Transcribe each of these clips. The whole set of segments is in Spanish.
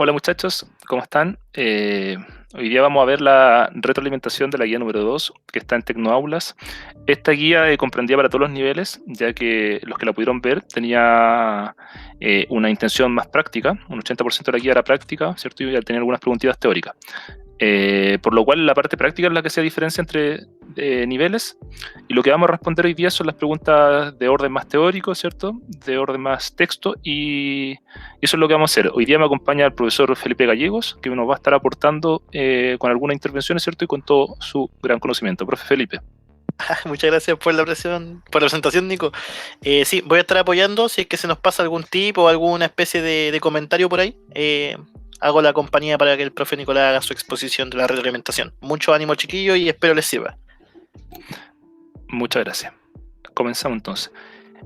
Hola muchachos, ¿cómo están? Hoy día vamos a ver la retroalimentación de la guía número 2 que está en Tecnoaulas. Esta guía comprendía para todos los niveles, ya que los que la pudieron ver tenía una intención más práctica, un 80% de la guía era práctica, ¿cierto? Y tenía algunas preguntitas teóricas. Por lo cual la parte práctica es la que se diferencia entre niveles, y lo que vamos a responder hoy día son las preguntas de orden más teórico, ¿cierto? De orden más texto, y eso es lo que vamos a hacer. Hoy día me acompaña el profesor Felipe Gallegos, que nos va a estar aportando con algunas intervenciones, ¿cierto? Y con todo su gran conocimiento. Profe Felipe. Muchas gracias por la presentación, Nico. Sí, voy a estar apoyando si es que se nos pasa algún tip o alguna especie de comentario por ahí. Hago la compañía para que el profe Nicolás haga su exposición de la retroalimentación. Mucho ánimo, chiquillos, y espero les sirva. Muchas gracias. Comenzamos entonces.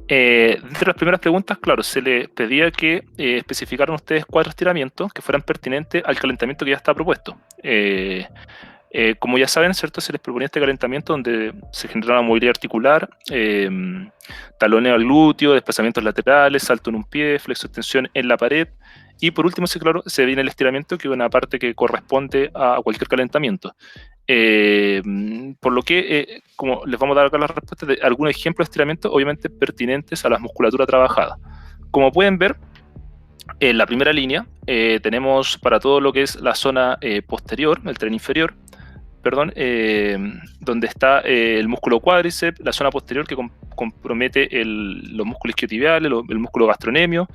Entre las primeras preguntas, claro, se les pedía que especificaran ustedes 4 estiramientos que fueran pertinentes al calentamiento que ya está propuesto. Como ya saben, ¿cierto? Se les proponía este calentamiento donde se genera una movilidad articular, taloneo al glúteo, desplazamientos laterales, salto en un pie, flexo-extensión en la pared. Y por último, claro, se viene el estiramiento, que es una parte que corresponde a cualquier calentamiento. Por lo que, como les vamos a dar acá las respuestas de algunos ejemplos de estiramientos, obviamente pertinentes a la musculatura trabajada. Como pueden ver, en la primera línea tenemos para todo lo que es la zona posterior, el tren inferior, perdón, donde está el músculo cuádriceps, la zona posterior que compromete los músculos isquiotibiales, el músculo gastrocnemio,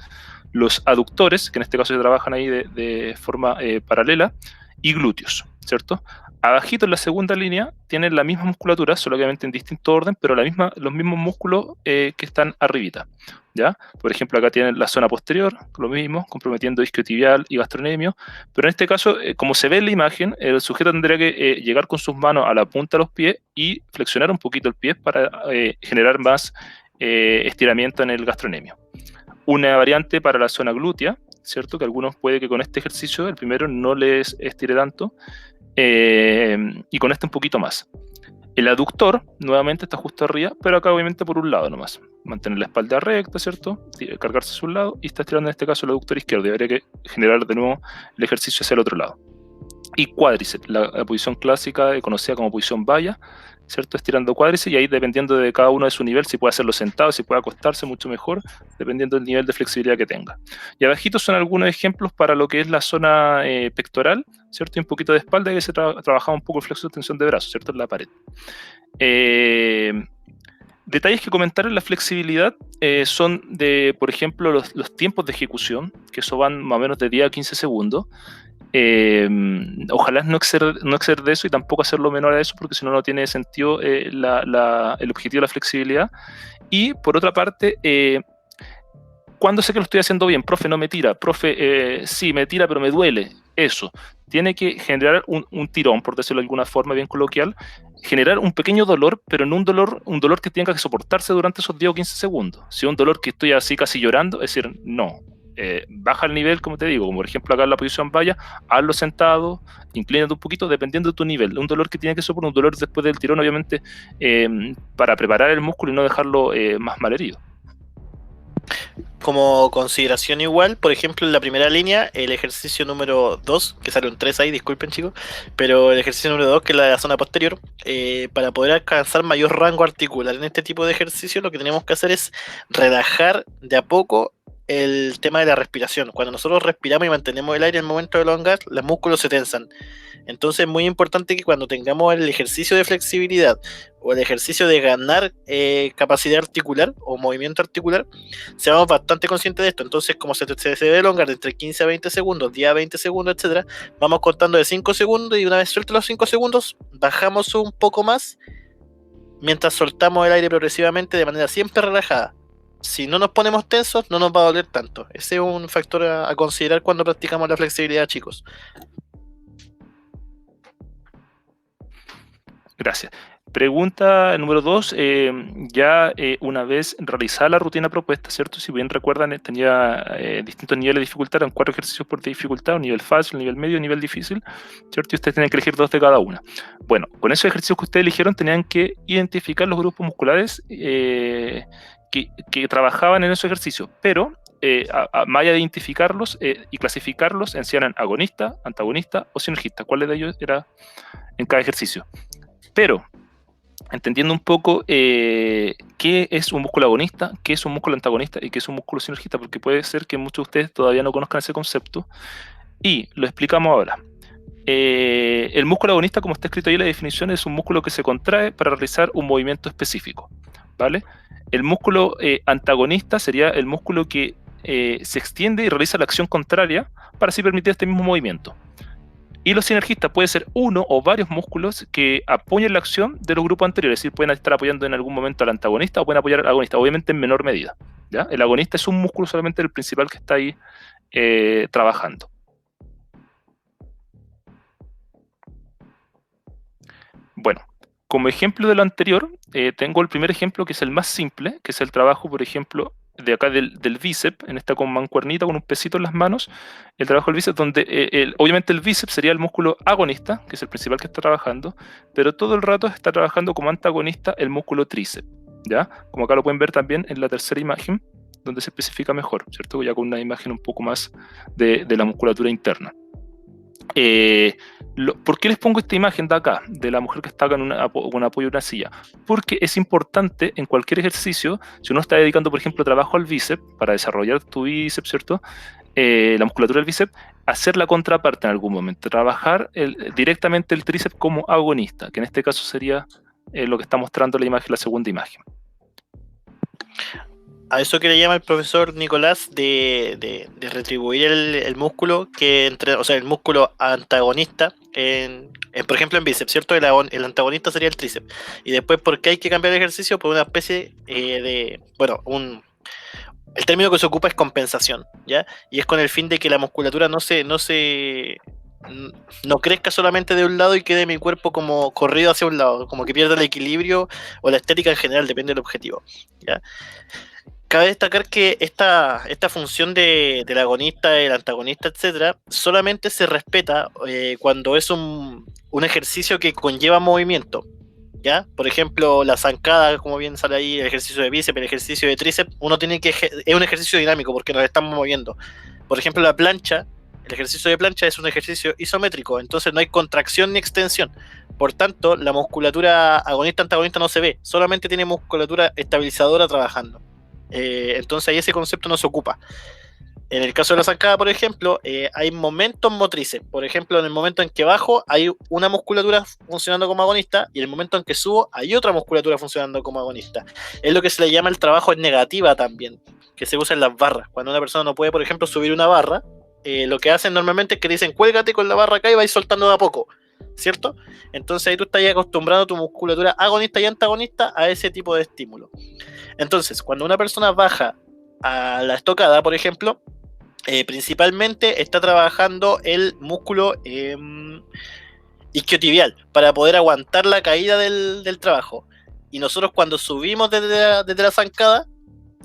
los aductores, que en este caso se trabajan ahí de forma paralela, y glúteos, ¿cierto? Abajito en la segunda línea tienen la misma musculatura, solamente en distinto orden, pero los mismos músculos que están arribita, ¿ya? Por ejemplo, acá tienen la zona posterior, lo mismo, comprometiendo isquiotibial y gastrocnemio, pero en este caso, como se ve en la imagen, el sujeto tendría que llegar con sus manos a la punta de los pies y flexionar un poquito el pie para generar más estiramiento en el gastrocnemio. Una variante para la zona glútea, ¿cierto? Que algunos puede que con este ejercicio, el primero, no les estire tanto, y con este un poquito más. El aductor, nuevamente, está justo arriba, pero acá obviamente por un lado nomás. Mantener la espalda recta, ¿cierto? Cargarse hacia un lado y está estirando en este caso el aductor izquierdo. Y habría que generar de nuevo el ejercicio hacia el otro lado. Y cuádriceps, la posición clásica conocida como posición valla, ¿cierto? Estirando cuádriceps, y ahí dependiendo de cada uno de su nivel, si puede hacerlo sentado, si puede acostarse, mucho mejor, dependiendo del nivel de flexibilidad que tenga. Y abajito son algunos ejemplos para lo que es la zona pectoral, ¿cierto? Y un poquito de espalda, que se trabajaba un poco el flexo de extensión de brazos, ¿cierto? En la pared. Detalles que comentar en la flexibilidad son de, por ejemplo, los tiempos de ejecución, que eso van más o menos de 10 a 15 segundos. Ojalá no exceder de eso y tampoco hacerlo menor a eso, porque si no, no tiene sentido el objetivo de la flexibilidad. Y por otra parte, ¿cuándo sé que lo estoy haciendo bien? Profe, no me tira. Profe, sí, me tira, pero me duele. Eso. Tiene que generar un tirón, por decirlo de alguna forma bien coloquial, generar un pequeño dolor, pero no un dolor que tenga que soportarse durante esos 10 o 15 segundos. Si es un dolor que estoy así casi llorando, es decir, no. Baja el nivel, como te digo, como por ejemplo acá en la posición valla, hazlo sentado, inclínate un poquito, dependiendo de tu nivel. Un dolor que tiene que soportar, un dolor después del tirón, obviamente, para preparar el músculo y no dejarlo más malherido. Como consideración igual, por ejemplo, en la primera línea, el ejercicio número 2, que sale un 3 ahí, disculpen chicos, pero el ejercicio número 2, que es la zona posterior, para poder alcanzar mayor rango articular en este tipo de ejercicio, lo que tenemos que hacer es relajar de a poco el tema de la respiración. Cuando nosotros respiramos y mantenemos el aire en el momento de elongar, los músculos se tensan. Entonces es muy importante que cuando tengamos el ejercicio de flexibilidad o el ejercicio de ganar capacidad articular o movimiento articular, seamos bastante conscientes de esto. Entonces, como se debe elongar de entre 15 a 20 segundos, 10 a 20 segundos, etcétera, vamos contando de 5 segundos y una vez sueltos los 5 segundos, bajamos un poco más mientras soltamos el aire progresivamente de manera siempre relajada. Si no nos ponemos tensos, no nos va a doler tanto. Ese es un factor a considerar cuando practicamos la flexibilidad, chicos. Gracias. Pregunta número 2, ya una vez realizada la rutina propuesta, ¿cierto? Si bien recuerdan, tenía distintos niveles de dificultad, eran 4 ejercicios por dificultad, un nivel fácil, un nivel medio, un nivel difícil, ¿cierto? Y ustedes tenían que elegir 2 de cada una. Bueno, con esos ejercicios que ustedes eligieron, tenían que identificar los grupos musculares que trabajaban en esos ejercicios, pero más allá de identificarlos y clasificarlos en si eran agonista, antagonista o sinergista, cuál de ellos era en cada ejercicio. Pero, entendiendo un poco qué es un músculo agonista, qué es un músculo antagonista y qué es un músculo sinergista, porque puede ser que muchos de ustedes todavía no conozcan ese concepto, y lo explicamos ahora. El músculo agonista, como está escrito ahí en la definición, es un músculo que se contrae para realizar un movimiento específico, ¿vale? El músculo antagonista sería el músculo que se extiende y realiza la acción contraria para así permitir este mismo movimiento. Y los sinergistas pueden ser uno o varios músculos que apoyen la acción de los grupos anteriores, es decir, pueden estar apoyando en algún momento al antagonista o pueden apoyar al agonista, obviamente en menor medida, ¿ya? El agonista es un músculo solamente el principal que está ahí trabajando. Bueno, como ejemplo de lo anterior, tengo el primer ejemplo que es el más simple, que es el trabajo, por ejemplo, de acá del bíceps, en esta con mancuernita, con un pesito en las manos, el trabajo del bíceps, donde obviamente el bíceps sería el músculo agonista, que es el principal que está trabajando, pero todo el rato está trabajando como antagonista el músculo tríceps, ¿ya? Como acá lo pueden ver también en la tercera imagen, donde se especifica mejor, ¿cierto? Ya con una imagen un poco más de la musculatura interna. ¿Por qué les pongo esta imagen de acá, de la mujer que está con apoyo en una silla? Porque es importante en cualquier ejercicio, si uno está dedicando, por ejemplo, trabajo al bíceps, para desarrollar tu bíceps, ¿cierto? La musculatura del bíceps, hacer la contraparte en algún momento, trabajar directamente el tríceps como agonista, que en este caso sería lo que está mostrando la imagen, la segunda imagen. A eso que le llama el profesor Nicolás de retribuir el músculo o sea, el músculo antagonista por ejemplo en bíceps, ¿cierto? El antagonista sería el tríceps. Y después, ¿por qué hay que cambiar el ejercicio? Por una especie el término que se ocupa es compensación, ¿ya? Y es con el fin de que la musculatura no crezca solamente de un lado y quede mi cuerpo como corrido hacia un lado, como que pierda el equilibrio o la estética en general, depende del objetivo, ¿ya? Cabe destacar que esta función del agonista, el antagonista, etcétera, solamente se respeta cuando es un ejercicio que conlleva movimiento, ¿ya? Por ejemplo, la zancada, como bien sale ahí, el ejercicio de bíceps, el ejercicio de tríceps, es un ejercicio dinámico porque nos estamos moviendo. Por ejemplo, la plancha, el ejercicio de plancha es un ejercicio isométrico, entonces no hay contracción ni extensión. Por tanto, la musculatura agonista-antagonista no se ve, solamente tiene musculatura estabilizadora trabajando. Entonces ahí ese concepto no se ocupa. En el caso de la zancada, por ejemplo, hay momentos motrices. Por ejemplo, en el momento en que bajo hay una musculatura funcionando como agonista y en el momento en que subo hay otra musculatura funcionando como agonista. Es lo que se le llama el trabajo en negativa también, que se usa en las barras. Cuando una persona no puede, por ejemplo, subir una barra, lo que hacen normalmente es que dicen cuélgate con la barra acá y vais soltando de a poco, ¿cierto? Entonces ahí tú estás acostumbrando tu musculatura agonista y antagonista a ese tipo de estímulo. Entonces, cuando una persona baja a la estocada, por ejemplo, principalmente está trabajando el músculo isquiotibial para poder aguantar la caída del trabajo. Y nosotros cuando subimos desde la zancada,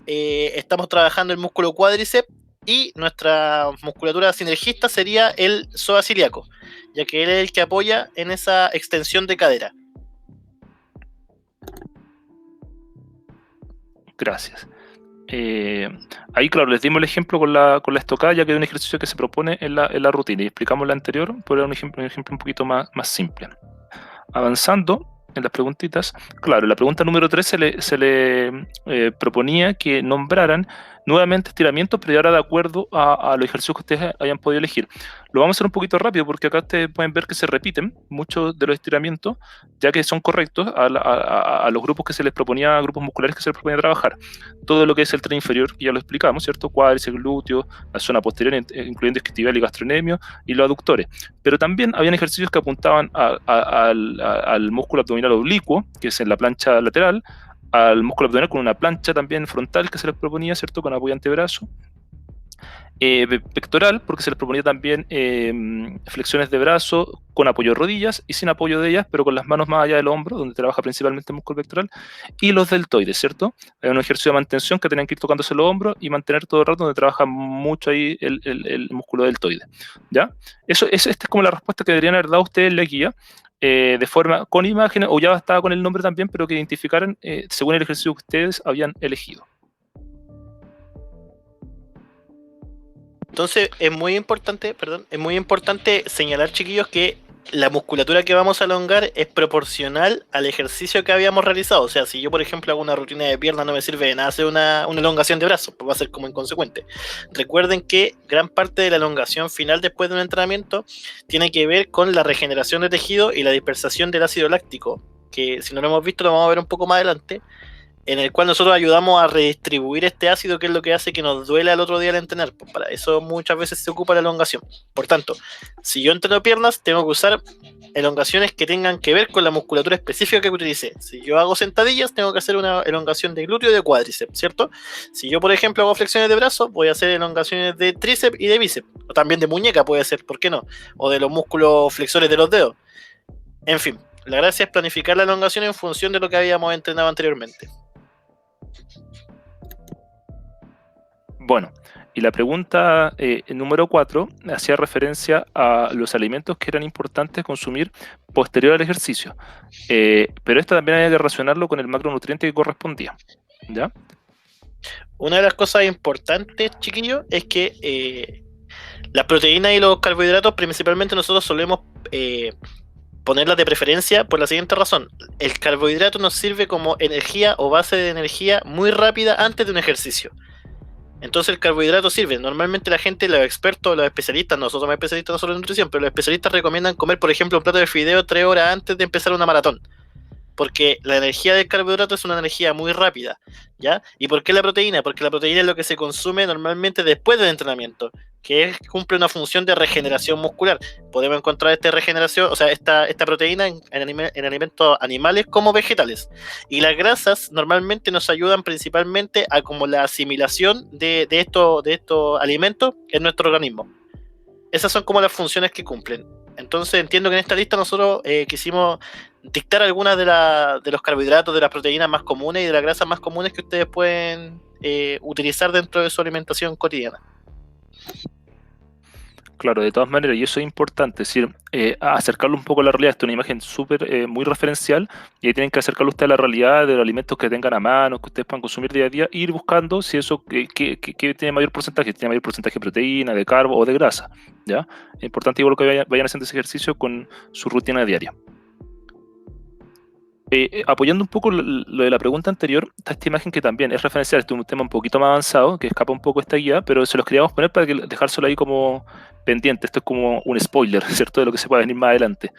estamos trabajando el músculo cuádriceps y nuestra musculatura sinergista sería el psoas ilíaco, ya que él es el que apoya en esa extensión de cadera. Gracias. Ahí, claro, les dimos el ejemplo con la estocada, ya que es un ejercicio que se propone en la rutina, y explicamos la anterior, pero era un ejemplo un poquito más simple. Avanzando en las preguntitas, claro, en la pregunta número 3 se le proponía que nombraran nuevamente estiramientos, pero ahora de acuerdo a los ejercicios que ustedes hayan podido elegir. Lo vamos a hacer un poquito rápido porque acá ustedes pueden ver que se repiten muchos de los estiramientos, ya que son correctos a los grupos que se les proponía, grupos musculares que se les proponía trabajar. Todo lo que es el tren inferior, que ya lo explicamos, ¿cierto? Cuádriceps, glúteo, la zona posterior, incluyendo isquiotibial y gastrocnemio, y los aductores. Pero también habían ejercicios que apuntaban al músculo abdominal oblicuo, que es en la plancha lateral, al músculo abdominal con una plancha también frontal que se les proponía, ¿cierto? Con apoyo antebrazo. Pectoral, porque se les proponía también flexiones de brazo con apoyo de rodillas y sin apoyo de ellas, pero con las manos más allá del hombro, donde trabaja principalmente el músculo pectoral, y los deltoides, ¿cierto? Hay un ejercicio de mantención que tienen que ir tocándose los hombros y mantener todo el rato, donde trabaja mucho ahí el músculo deltoide, ¿ya? Esta es como la respuesta que deberían haber dado ustedes en la guía, de forma con imágenes, o ya estaba con el nombre también, pero que identificaran según el ejercicio que ustedes habían elegido. Entonces es muy importante, perdón, es muy importante señalar, chiquillos, que la musculatura que vamos a elongar es proporcional al ejercicio que habíamos realizado. O sea, si yo, por ejemplo, hago una rutina de pierna, no me sirve de nada hacer una elongación de brazos, pues va a ser como inconsecuente. Recuerden que gran parte de la elongación final después de un entrenamiento tiene que ver con la regeneración de tejido y la dispersación del ácido láctico, que si no lo hemos visto lo vamos a ver un poco más adelante, en el cual nosotros ayudamos a redistribuir este ácido, que es lo que hace que nos duele al otro día al entrenar. Pues para eso muchas veces se ocupa la elongación. Por tanto, si yo entreno piernas, tengo que usar elongaciones que tengan que ver con la musculatura específica que utilicé. Si yo hago sentadillas, tengo que hacer una elongación de glúteo y de cuádriceps, ¿cierto? Si yo, por ejemplo, hago flexiones de brazos, voy a hacer elongaciones de tríceps y de bíceps. O también de muñeca puede ser, ¿por qué no? O de los músculos flexores de los dedos. En fin, la gracia es planificar la elongación en función de lo que habíamos entrenado anteriormente. Bueno, y la pregunta número 4 hacía referencia a los alimentos que eran importantes consumir posterior al ejercicio. Pero esto también había que relacionarlo con el macronutriente que correspondía, ¿ya? Una de las cosas importantes, chiquillos, es que las proteínas y los carbohidratos principalmente nosotros solemos ponerlas de preferencia por la siguiente razón. El carbohidrato nos sirve como energía o base de energía muy rápida antes de un ejercicio. Entonces el carbohidrato sirve. Normalmente la gente, los expertos, los especialistas, nosotros somos especialistas no solo en nutrición, pero los especialistas recomiendan comer, por ejemplo, un plato de fideo 3 horas antes de empezar una maratón. Porque la energía del carbohidrato es una energía muy rápida, ¿ya? ¿Y por qué la proteína? Porque la proteína es lo que se consume normalmente después del entrenamiento, cumple una función de regeneración muscular. Podemos encontrar esta regeneración, o sea, esta proteína en alimentos animales como vegetales. Y las grasas normalmente nos ayudan principalmente a como la asimilación de estos alimentos en nuestro organismo. Esas son como las funciones que cumplen. Entonces entiendo que en esta lista nosotros quisimos dictar algunas de los carbohidratos, de las proteínas más comunes y de las grasas más comunes que ustedes pueden utilizar dentro de su alimentación cotidiana. Claro, de todas maneras, y eso es importante, es decir, acercarlo un poco a la realidad. Esta es una imagen súper muy referencial y ahí tienen que acercarlo usted a la realidad de los alimentos que tengan a mano, que ustedes puedan consumir día a día, e ir buscando si eso que tiene mayor porcentaje, tiene mayor porcentaje de proteína, de carbo o de grasa, ¿ya? Es importante igual que vayan haciendo ese ejercicio con su rutina diaria. Apoyando un poco lo de la pregunta anterior, está esta imagen que también es referencial, este es un tema un poquito más avanzado, que escapa un poco esta guía, pero se los queríamos poner para dejárselo ahí como pendiente. Esto es como un spoiler, ¿cierto?, de lo que se puede venir más adelante.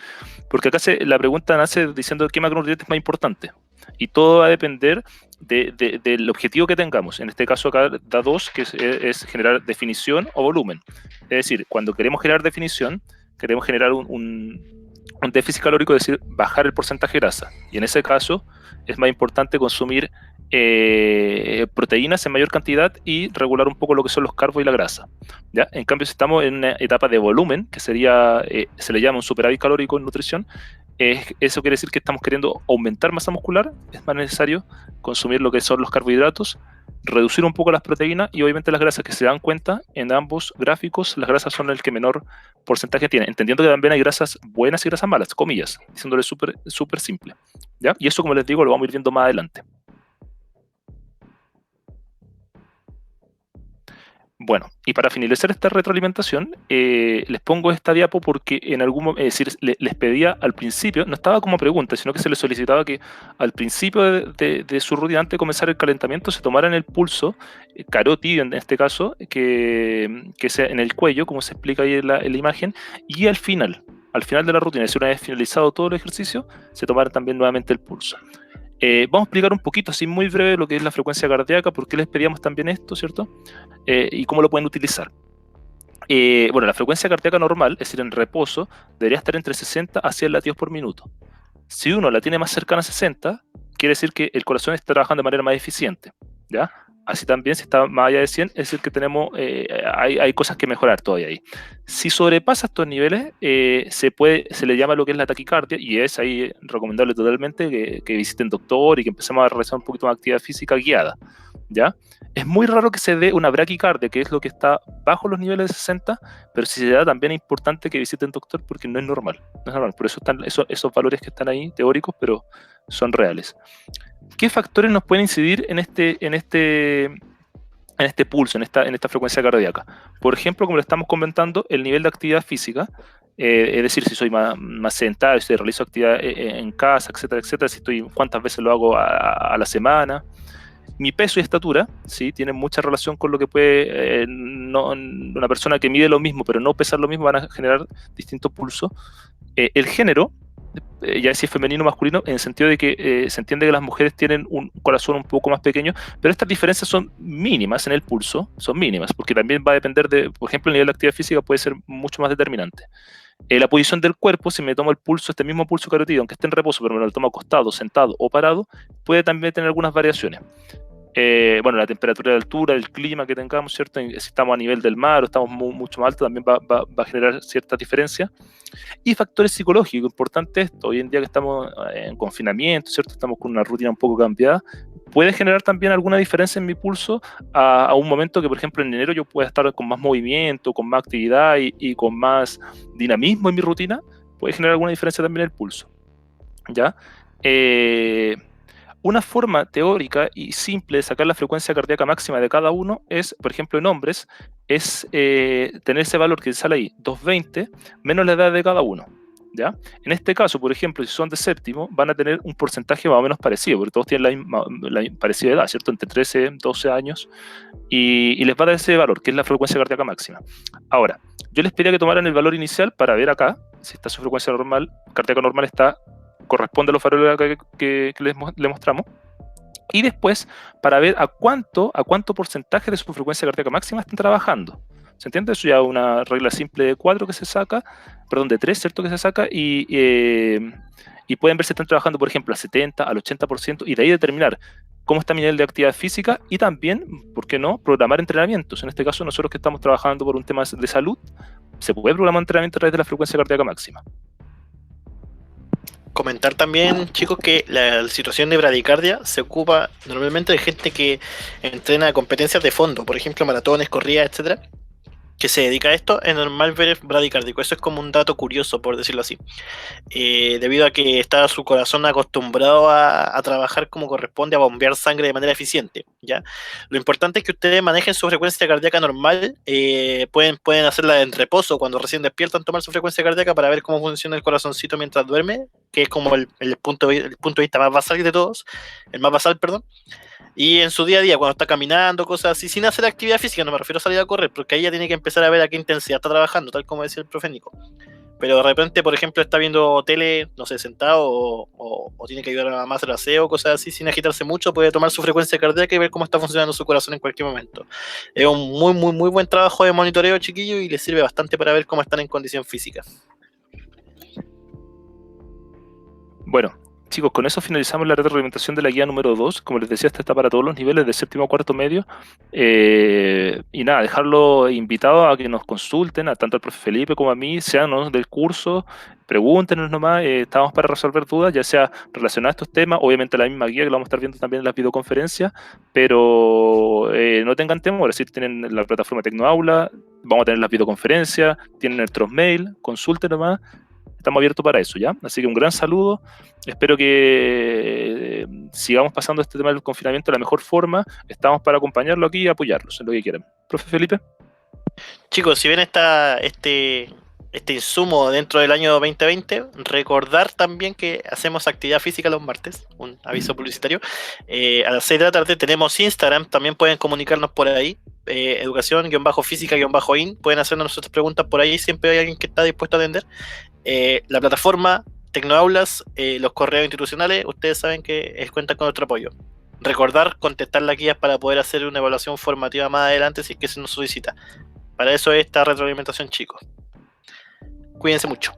Porque acá la pregunta nace diciendo qué macronutriente es más importante. Y todo va a depender del objetivo que tengamos. En este caso acá da dos, que es generar definición o volumen. Es decir, cuando queremos generar definición, queremos generar un déficit calórico, es decir, bajar el porcentaje de grasa. Y en ese caso es más importante consumir proteínas en mayor cantidad y regular un poco lo que son los carbos y la grasa, ¿ya? En cambio, si estamos en una etapa de volumen, que sería, se le llama un superávit calórico en nutrición, eso quiere decir que estamos queriendo aumentar masa muscular, es más necesario consumir lo que son los carbohidratos, reducir un poco las proteínas y obviamente las grasas, que se dan cuenta en ambos gráficos, las grasas son el que menor porcentaje tiene, entendiendo que también hay grasas buenas y grasas malas, comillas, diciéndole súper simple, ¿ya? Y eso, como les digo, lo vamos a ir viendo más adelante. Bueno, y para finalizar esta retroalimentación, les pongo esta diapo porque en algún momento, es decir, les pedía al principio, no estaba como pregunta, sino que se les solicitaba que al principio de su rutina, antes de comenzar el calentamiento, se tomaran el pulso carótido, en este caso, que sea en el cuello, como se explica ahí en la imagen, y al final de la rutina, es decir, una vez finalizado todo el ejercicio, se tomaran también nuevamente el pulso. Vamos a explicar un poquito, así muy breve, lo que es la frecuencia cardíaca, por qué les pedíamos también esto, ¿cierto? Y cómo lo pueden utilizar. Bueno, la frecuencia cardíaca normal, es decir, en reposo, debería estar entre 60 a 100 latidos por minuto. Si uno la tiene más cercana a 60, quiere decir que el corazón está trabajando de manera más eficiente, ¿ya? Así también, si está más allá de 100, es decir, que hay cosas que mejorar todavía ahí. Si sobrepasa estos niveles, se le llama lo que es la taquicardia, y es ahí recomendable totalmente que visiten doctor y que empecemos a realizar un poquito más de actividad física guiada, ¿ya? Es muy raro que se dé una braquicardia, que es lo que está bajo los niveles de 60, pero si se da, también es importante que visiten doctor porque no es normal. No es normal. Por eso están esos valores que están ahí, teóricos, pero son reales. ¿Qué factores nos pueden incidir en en este pulso, en esta frecuencia cardíaca. Por ejemplo, como le estamos comentando, el nivel de actividad física, es decir, si soy más sedentario, si realizo actividad en casa, etcétera, etcétera, si estoy, cuántas veces lo hago a la semana. Mi peso y estatura, ¿sí? Tienen mucha relación con lo que puede, una persona que mide lo mismo, pero no pesar lo mismo, van a generar distintos pulsos. El género, ya si es femenino o masculino, en el sentido de que se entiende que las mujeres tienen un corazón un poco más pequeño, pero estas diferencias son mínimas en el pulso, son mínimas, porque también va a depender de, por ejemplo, el nivel de actividad física puede ser mucho más determinante. La posición del cuerpo, si me tomo el pulso, este mismo pulso carotídeo, aunque esté en reposo, pero me lo tomo acostado, sentado o parado, puede también tener algunas variaciones. Bueno, la temperatura de altura, el clima que tengamos, ¿cierto? Si estamos a nivel del mar o estamos mucho más alto, también va a generar ciertas diferencias. Y factores psicológicos, importante esto, hoy en día que estamos en confinamiento, ¿cierto? Estamos con una rutina un poco cambiada, puede generar también alguna diferencia en mi pulso a un momento que, por ejemplo, en enero yo pueda estar con más movimiento, con más actividad y con más dinamismo en mi rutina, puede generar alguna diferencia también en el pulso, ¿ya? Una forma teórica y simple de sacar la frecuencia cardíaca máxima de cada uno es, por ejemplo, en hombres, es tener ese valor que sale ahí, 220, menos la edad de cada uno, ¿ya? En este caso, por ejemplo, si son de séptimo, van a tener un porcentaje más o menos parecido, porque todos tienen la parecida edad, ¿cierto? Entre 13, 12 años, y les va a dar ese valor, que es la frecuencia cardíaca máxima. Ahora, yo les pediría que tomaran el valor inicial para ver acá, si está su frecuencia normal, cardíaca normal corresponde a los valores que le mostramos, y después para ver a cuánto porcentaje de su frecuencia cardíaca máxima están trabajando. ¿Se entiende? Eso ya es una regla simple de 4 que se saca, perdón, de 3, ¿cierto? Que se saca, y pueden ver si están trabajando, por ejemplo, al 70, al 80%, y de ahí determinar cómo está mi nivel de actividad física y también, ¿por qué no?, programar entrenamientos. En este caso, nosotros que estamos trabajando por un tema de salud, se puede programar entrenamiento a través de la frecuencia cardíaca máxima. Comentar también, chicos, que la situación de bradicardia se ocupa normalmente de gente que entrena competencias de fondo, por ejemplo, maratones, corridas, etcétera, que se dedica a esto. Es normal ver bradicárdico. Eso es como un dato curioso, por decirlo así, debido a que está su corazón acostumbrado a trabajar como corresponde, a bombear sangre de manera eficiente, ¿ya? Lo importante es que ustedes manejen su frecuencia cardíaca normal. Pueden hacerla en reposo, cuando recién despiertan, tomar su frecuencia cardíaca para ver cómo funciona el corazoncito mientras duerme, que es como el punto de vista más basal de todos, el más basal, perdón. Y en su día a día, cuando está caminando, cosas así, sin hacer actividad física, no me refiero a salir a correr, porque ahí ya tiene que empezar a ver a qué intensidad está trabajando, tal como decía el profe Nico. Pero de repente, por ejemplo, está viendo tele, no sé, sentado, o tiene que ayudar a la mamá a hacer aseo, cosas así, sin agitarse mucho, puede tomar su frecuencia cardíaca y ver cómo está funcionando su corazón en cualquier momento. Es un muy, muy, muy buen trabajo de monitoreo, chiquillo, y les sirve bastante para ver cómo están en condición física. Bueno, chicos, con eso finalizamos la retroalimentación de la guía número 2. Como les decía, esta está para todos los niveles, de séptimo a cuarto medio. Y nada, dejarlo invitado a que nos consulten, a tanto al profe Felipe como a mí, sean, ¿no?, del curso, pregúntenos nomás, estamos para resolver dudas, ya sea relacionadas a estos temas, obviamente la misma guía que la vamos a estar viendo también en las videoconferencias, pero no tengan temor, así tienen la plataforma Tecnoaula, vamos a tener las videoconferencias, tienen nuestros mail, consulten nomás. Estamos abiertos para eso, ¿ya? Así que un gran saludo. Espero que sigamos pasando este tema del confinamiento de la mejor forma. Estamos para acompañarlo aquí y apoyarlos en lo que quieran. Profe Felipe. Chicos, si bien está este insumo dentro del año 2020, recordar también que hacemos actividad física los martes, un aviso publicitario. A las 6 de la tarde tenemos Instagram, también pueden comunicarnos por ahí, educación-física-in, pueden hacernos nuestras preguntas por ahí, siempre hay alguien que está dispuesto a atender. La plataforma, Tecnoaulas, los correos institucionales, ustedes saben que cuentan con nuestro apoyo. Recordar contestar las guías para poder hacer una evaluación formativa más adelante si es que se nos solicita. Para eso es esta retroalimentación, chicos. Cuídense mucho.